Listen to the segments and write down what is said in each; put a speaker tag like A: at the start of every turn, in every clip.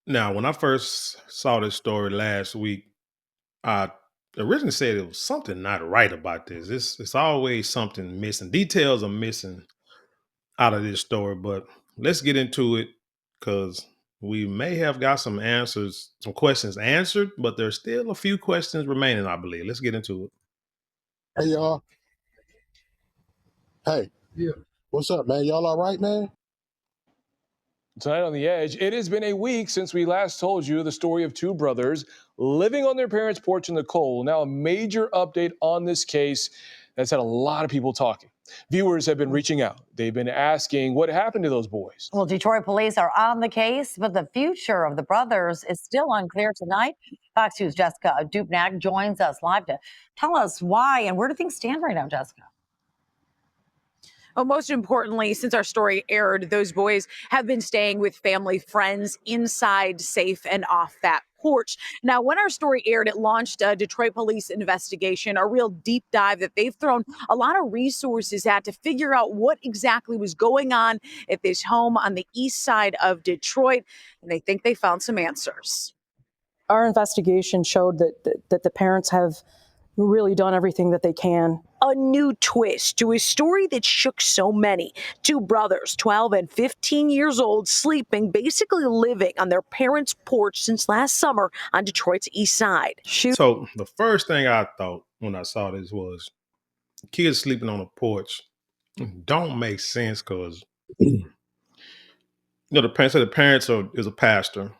A: Now, when I first saw this story last week, I originally said it was something not right about this. It's always something missing. Details are missing out of this story, but let's get into it because we may have got some answers, some questions answered, but there's still a few questions remaining, I believe. Let's get into it.
B: Hey y'all. Hey. Yeah. What's up, man? Y'all all right, man?
C: Tonight on The Edge, it has been a week since we last told you the story of two brothers living on their parents' porch in the cold. Now, a major update on this case that's had a lot of people talking. Viewers have been reaching out. They've been asking what happened to those boys.
D: Well, Detroit police are on the case, but the future of the brothers is still unclear tonight. Fox News' Jessica Dupnack joins us live to tell us why and where do things stand right now, Jessica?
E: Well, most importantly, since our story aired, those boys have been staying with family friends inside, safe and off that porch. Now, when our story aired, it launched a Detroit police investigation, a real deep dive that they've thrown a lot of resources at to figure out what exactly was going on at this home on the east side of Detroit. And they think they found some answers.
F: Our investigation showed that the parents have really done everything that they can.
E: A new twist to a story that shook so many. Two brothers, 12 and 15 years old, sleeping, basically living on their parents' porch since last summer on Detroit's east side.
A: So the first thing I thought when I saw this was kids sleeping on a porch don't make sense because the parents is a pastor.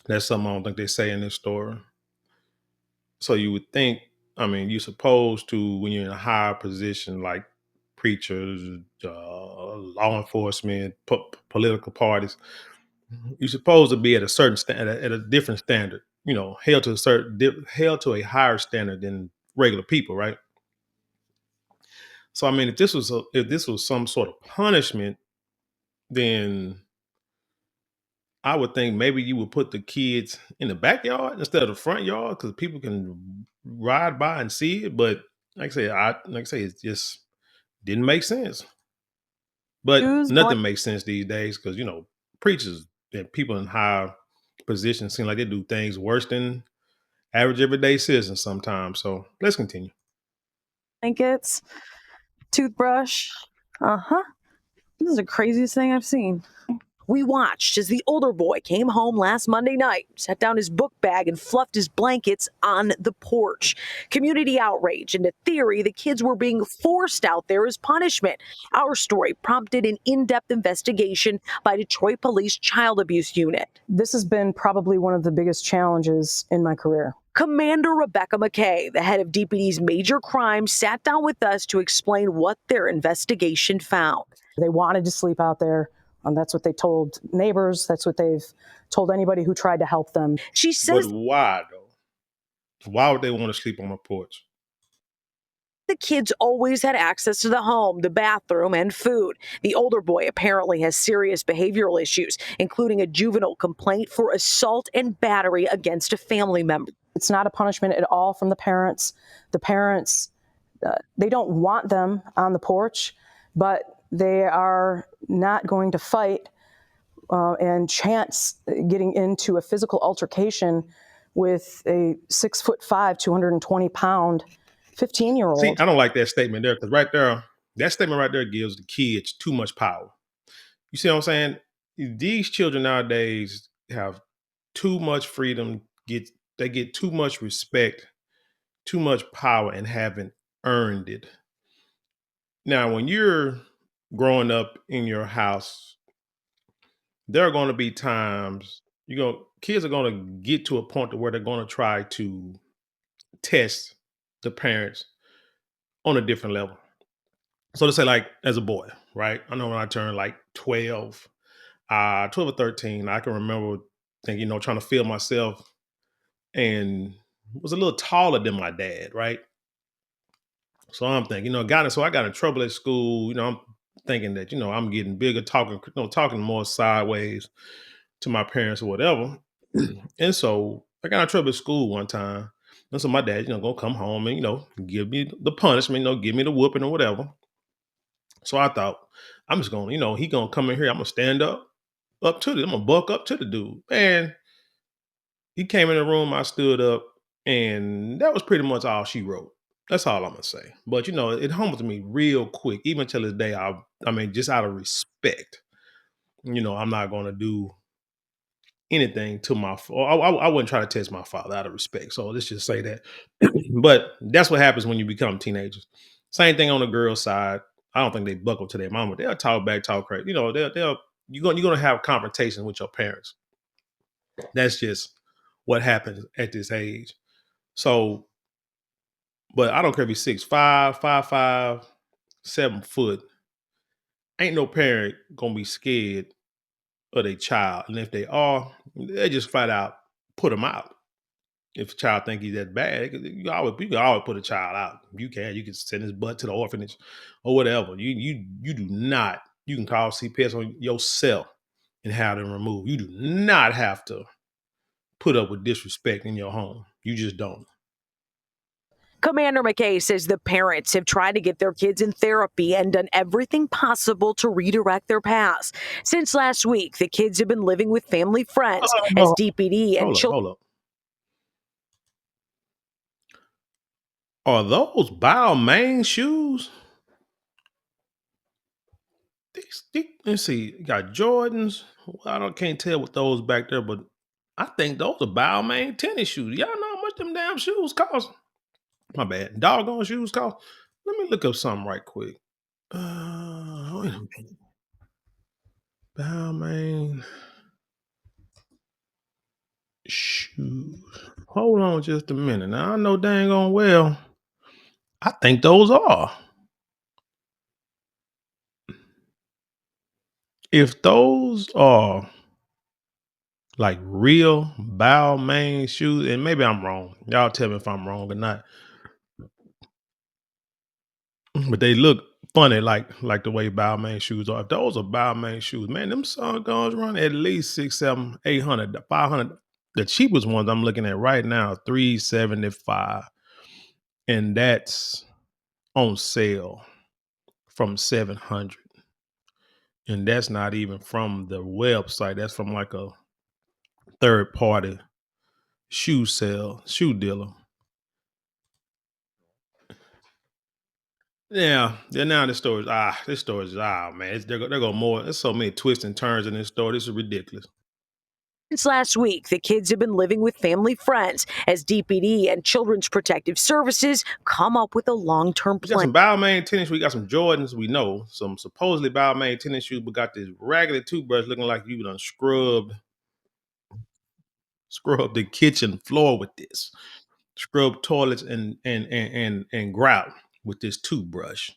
A: That's something I don't think they say in this story. So you would think, I mean, you're supposed to, when you're in a higher position like preachers, law enforcement, political parties, you're supposed to be at a certain at a different standard. Held to held to a higher standard than regular people, right? So I mean, if this was some sort of punishment, then I would think maybe you would put the kids in the backyard instead of the front yard because people can ride by and see it. But it just didn't make sense. But nothing makes sense these days because preachers and people in high positions seem like they do things worse than average everyday citizens sometimes. So let's continue.
F: Blankets, toothbrush. This is the craziest thing I've seen.
E: We watched as the older boy came home last Monday night, set down his book bag and fluffed his blankets on the porch. Community outrage and a theory the kids were being forced out there as punishment. Our story prompted an in-depth investigation by Detroit Police Child Abuse Unit.
F: This has been probably one of the biggest challenges in my career.
E: Commander Rebecca McKay, the head of DPD's major crimes, sat down with us to explain what their investigation found.
F: They wanted to sleep out there. That's what they told neighbors. That's what they've told anybody who tried to help them.
E: She says,
A: but why though? Why would they want to sleep on a porch?
E: The kids always had access to the home, the bathroom, and food. The older boy apparently has serious behavioral issues, including a juvenile complaint for assault and battery against a family member.
F: It's not a punishment at all from the parents. The parents, they don't want them on the porch, but they are not going to fight and chance getting into a physical altercation with a 6'5", 220-pound 15-year-old.
A: See, I don't like that statement there because right there, that statement right there gives the kids too much power. You see what I'm saying? These children nowadays have too much freedom. They get too much respect, too much power, and haven't earned it. Now, when you're growing up in your house, there are going to be times kids are going to get to a point where they're going to try to test the parents on a different level. So to say, like as a boy, right? I know when I turned like 12 or 13, I can remember thinking, trying to feel myself and was a little taller than my dad, right? So I'm thinking, I got in trouble at school. I'm thinking that, I'm getting bigger, talking more sideways to my parents or whatever. And so I got in trouble at school one time. And so my dad, gonna come home and, give me the punishment, give me the whooping or whatever. So I thought, I'm just gonna, he gonna come in here, I'm gonna stand up up to the, I'm gonna buck up to the dude. Man, he came in the room, I stood up, and that was pretty much all she wrote. That's all I'm gonna say. But it humbles me real quick, even till this day. I mean, just out of respect, I'm not gonna do anything to my. I wouldn't try to test my father out of respect. So let's just say that. But that's what happens when you become teenagers. Same thing on the girl side. I don't think they buckle to their mama. They'll talk back, talk crazy. They'll you're gonna have confrontations with your parents. That's just what happens at this age. So, but I don't care if he's 6'5", 5'5", 7 foot. Ain't no parent gonna be scared of their child, and if they are, they just flat out put them out. If a child think he's that bad, you can always put a child out. You can send his butt to the orphanage or whatever. You do not. You can call CPS on yourself and have them removed. You do not have to put up with disrespect in your home. You just don't.
E: Commander McKay says the parents have tried to get their kids in therapy and done everything possible to redirect their paths. Since last week, the kids have been living with family friends as
A: Oh,
E: DPD and children.
A: hold up. Are those Balmain shoes? Let's see. You got Jordans. Well, can't tell with those back there, but I think those are Balmain tennis shoes. Y'all know how much them damn shoes cost? My bad. Doggone shoes cost. Let me look up something right quick. Wait a minute. Balmain shoes. Hold on just a minute. Now I know dang on well. I think those are. If those are like real Balmain shoes, and maybe I'm wrong. Y'all tell me if I'm wrong or not. But they look funny, like the way Balmain shoes are. If those are Balmain shoes, man, them guns run at least 6, 7, 800, 500. The cheapest ones I'm looking at right now, 375, and that's on sale from 700. And that's not even from the website. That's from like a third party shoe dealer. Yeah, now this story is man, they're going more. There's so many twists and turns in this story. This is ridiculous.
E: Since last week, the kids have been living with family friends as DPD and Children's Protective Services come up with a long-term
A: We got
E: plan.
A: some Balmain tennis. We got some Jordans. We know some supposedly Balmain tennis shoes. We got this raggedy toothbrush looking like you done scrubbed the kitchen floor with this. Scrub toilets and grout with this toothbrush.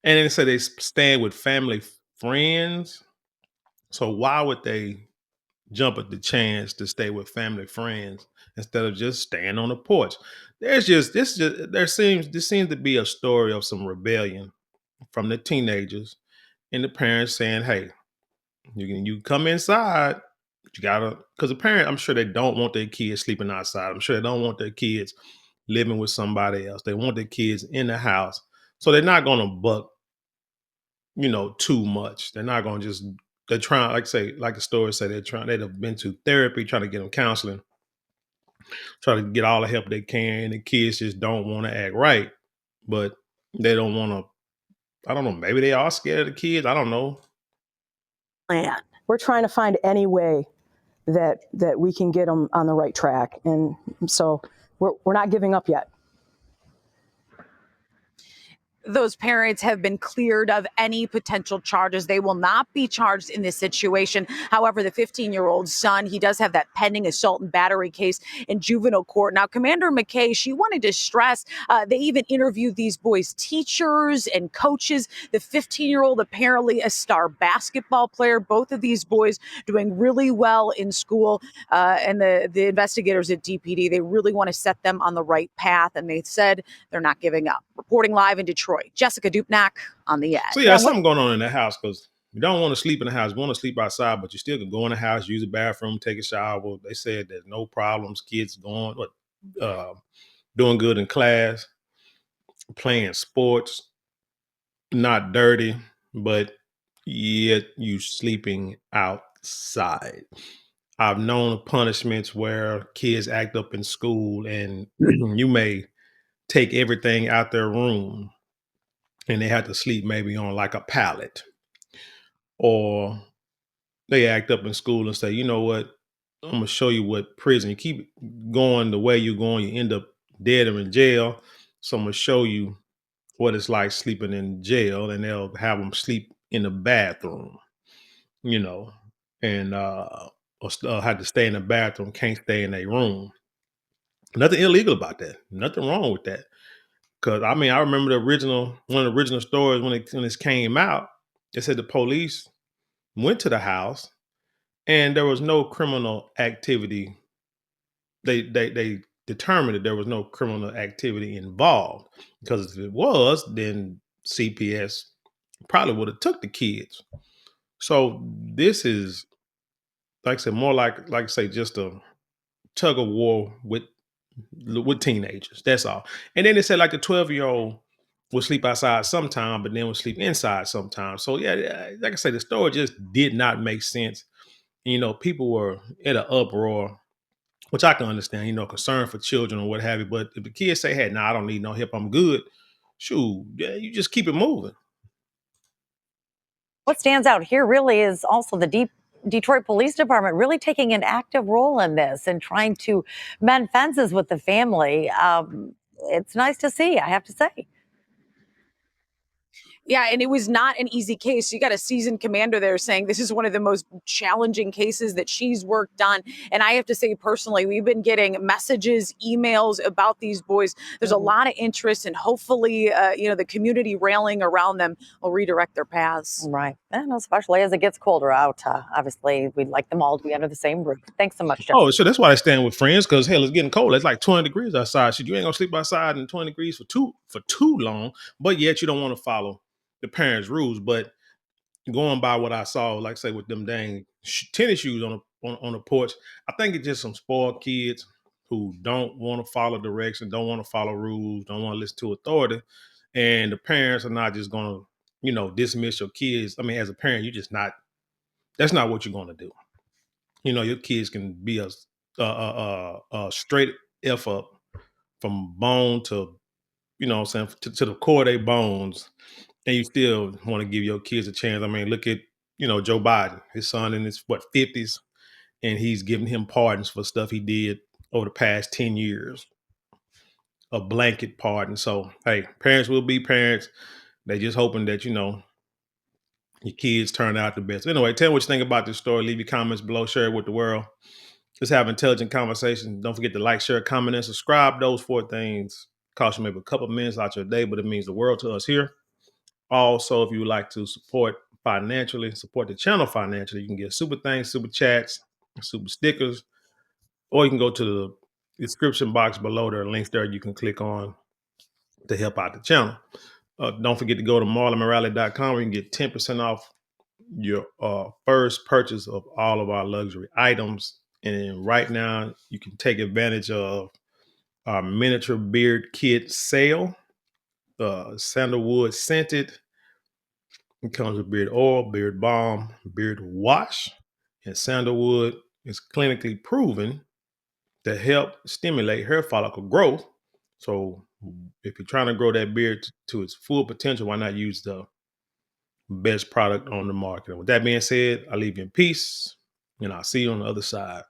A: And then say they stand with family friends. So why would they jump at the chance to stay with family friends instead of just staying on the porch? This seems to be a story of some rebellion from the teenagers and the parents saying, "Hey, you come inside, but you gotta." Because the parent, I'm sure they don't want their kids sleeping outside. I'm sure they don't want their kids living with somebody else. They want their kids in the house, so they're not gonna buck, too much. They're not gonna just. They're trying, like the story say, they'd have been to therapy, trying to get them counseling, try to get all the help they can. And the kids just don't want to act right, but they don't want to. I don't know. Maybe they are scared of the kids. I don't know.
F: We're trying to find any way that we can get them on the right track, and so we're not giving up yet.
E: Those parents have been cleared of any potential charges. They will not be charged in this situation. However, the 15-year-old son, he does have that pending assault and battery case in juvenile court. Now, Commander McKay, she wanted to stress they even interviewed these boys' teachers and coaches. The 15-year-old, apparently a star basketball player. Both of these boys doing really well in school. And the investigators at DPD, they really want to set them on the right path. And they said they're not giving up. Reporting live in Detroit, Jessica Dupnack on The Edge.
A: So yeah, something going on in the house because you don't want to sleep in the house. You want to sleep outside, but you still can go in the house, use the bathroom, take a shower. They said there's no problems. Kids doing good in class, playing sports, not dirty, but yet you sleeping outside. I've known of punishments where kids act up in school and you may take everything out their room and they have to sleep maybe on like a pallet, or they act up in school and say, you know what, I'm gonna show you what prison. You keep going the way you're going, you end up dead or in jail. So I'm gonna show you what it's like sleeping in jail, and they'll have them sleep in the bathroom, you know, and had to stay in the bathroom, can't stay in their room. Nothing illegal about that. Nothing wrong with that. Cause I mean, I remember one of the original stories when this came out. They said the police went to the house and there was no criminal activity. They determined that there was no criminal activity involved, because if it was, then CPS probably would have took the kids. So this is, like I said, more like I say, just a tug of war with teenagers. That's all. And then they said like the 12-year-old would sleep outside sometime, but then would sleep inside sometimes. So yeah, like I say, the story just did not make sense. You know, people were in an uproar, which I can understand, you know, concern for children or what have you. But if the kids say, hey, nah, I don't need no help, I'm good, shoot, yeah, you just keep it moving.
D: What stands out here really is also the Detroit Police Department really taking an active role in this and trying to mend fences with the family. It's nice to see, I have to say.
E: Yeah, and it was not an easy case. You got a seasoned commander there saying this is one of the most challenging cases that she's worked on. And I have to say personally, we've been getting messages, emails about these boys. There's a lot of interest, and hopefully, the community railing around them will redirect their paths.
D: Right. And especially as it gets colder out. Obviously, we'd like them all to be under the same roof. Thanks so much, Jeff.
A: Oh, so that's why I stand with friends, because hell, it's getting cold. It's like 20 degrees outside. Shit, you ain't gonna sleep outside in 20 degrees for too long, but yet you don't want to follow the parents' rules. But going by what I saw, like say with them dang tennis shoes on the porch, I think it's just some spoiled kids who don't want to follow direction, don't want to follow rules, don't want to listen to authority, and the parents are not just gonna, dismiss your kids. I mean, as a parent, you just not. That's not what you're gonna do. You know, your kids can be a straight f up from bone to, what I'm saying, to the core of their bones, and you still want to give your kids a chance. I mean, look at, Joe Biden, his son in his 50s, and he's giving him pardons for stuff he did over the past 10 years, a blanket pardon. So, hey, parents will be parents. They just hoping that, your kids turn out the best. Anyway, tell me what you think about this story. Leave your comments below, share it with the world. Let's have intelligent conversation. Don't forget to like, share, comment, and subscribe. Those 4 things cost you maybe a couple minutes out your day, but it means the world to us here. Also, if you would like to support the channel financially, you can get super thanks, super chats, super stickers, or you can go to the description box below. There are links there you can click on to help out the channel. Don't forget to go to marlonmorale.com where you can get 10% off your first purchase of all of our luxury items. And right now, you can take advantage of our miniature beard kit sale, sandalwood scented. It comes with beard oil, beard balm, beard wash, and sandalwood is clinically proven to help stimulate hair follicle growth. So if you're trying to grow that beard to its full potential, why not use the best product on the market? And with that being said, I leave you in peace, and I'll see you on the other side.